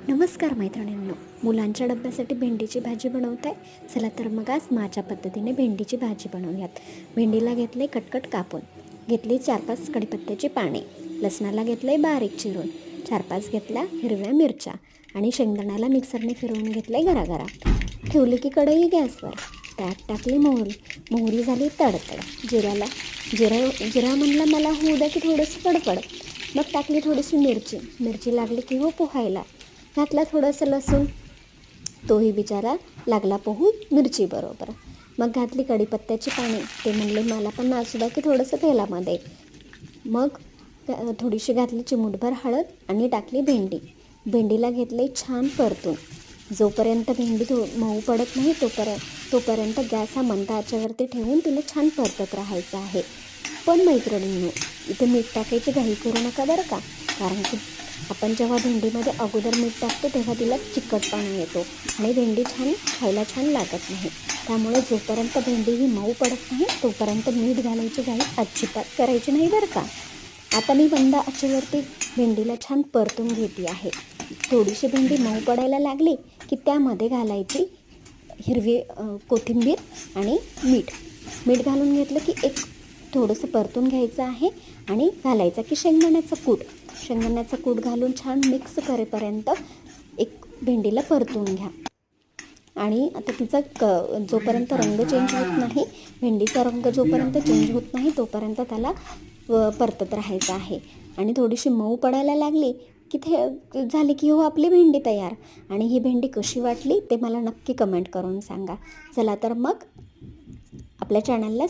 नमस्कार मैत्रिणींनो, मुलांच्या डब्यासाठी भेंडीची भाजी बनवत आहे. चला तर मग आज माझ्या पद्धतीने भेंडीची भाजी बनवूयात. भेंडीला घेतले कटकट कापून, घेतली 4-5 कढीपत्त्याची पाने, लसणाला घेतले बारीक चिरून, 4-5 घेतल्या हिरव्या मिरच्या आणि शेंगदाण्याला मिक्सरने फिरवून घेतले गरागरा. ठेवली की कढई गॅसवर, त्यात टाकली मोहरी झाली तडतड. जिरा म्हणलं मला होऊ द्या की थोडंसं फडफड. मग टाकली थोडीशी मिरची लागली की हो पोहायला. घातला थोडंसं लसूण, तोही बिचारा लागला पोहू मिरची बरोबर. मग घातली कढीपत्त्याची पाने, ते म्हणले मला पण नाचू द्या की थोडंसं तेलामध्ये. मग थोडीशी घातली चिमूटभर हळद आणि टाकली भेंडीला घेतले छान परतून. जोपर्यंत भेंडी मऊ पडत नाही तोपर्यंत गॅस हा मंद आचेवरती ठेवून तिला छान परतत राहायचं आहे. पण मैत्रिणींनो, इथे मीठ टाकायची घाई करू नका बरं का, कारण की आपण जेव्हा भेंडीमध्ये अगोदर मीठ टाकतो तेव्हा तिला चिकटपणा येतो आणि भेंडी खायला छान लागत नाही. त्यामुळे जोपर्यंत भेंडी ही मऊ पडत नाही तोपर्यंत मीठ घालायची घाई अजिबात करायची नाही बरं का. आता मी मंद आचेवरती भेंडीला छान परतून घेते आहे. थोडीशी भेंडी मऊ पडायला लागली की त्यामध्ये घालायची हिरवी कोथिंबीर आणि मीठ घालून घेतलं की एक थोडंसं परतून घ्यायचं आहे आणि घालायचं की शेंगदाण्याचा कूट घालून छान मिक्स करेपर्यंत एक भेंडीला परतून घ्या. आणि आता तिचा जोपर्यंत रंग चेंज होत नाही, भेंडीचा रंग जोपर्यंत चेंज होत नाही तोपर्यंत त्याला परतत राहायचं आहे. आणि थोडीशी मऊ पडायला लागली की ते झाली की हो आपली भेंडी तयार. आणि ही भेंडी कशी वाटली ते मला नक्की कमेंट करून सांगा. चला तर मग आपल्या चॅनलला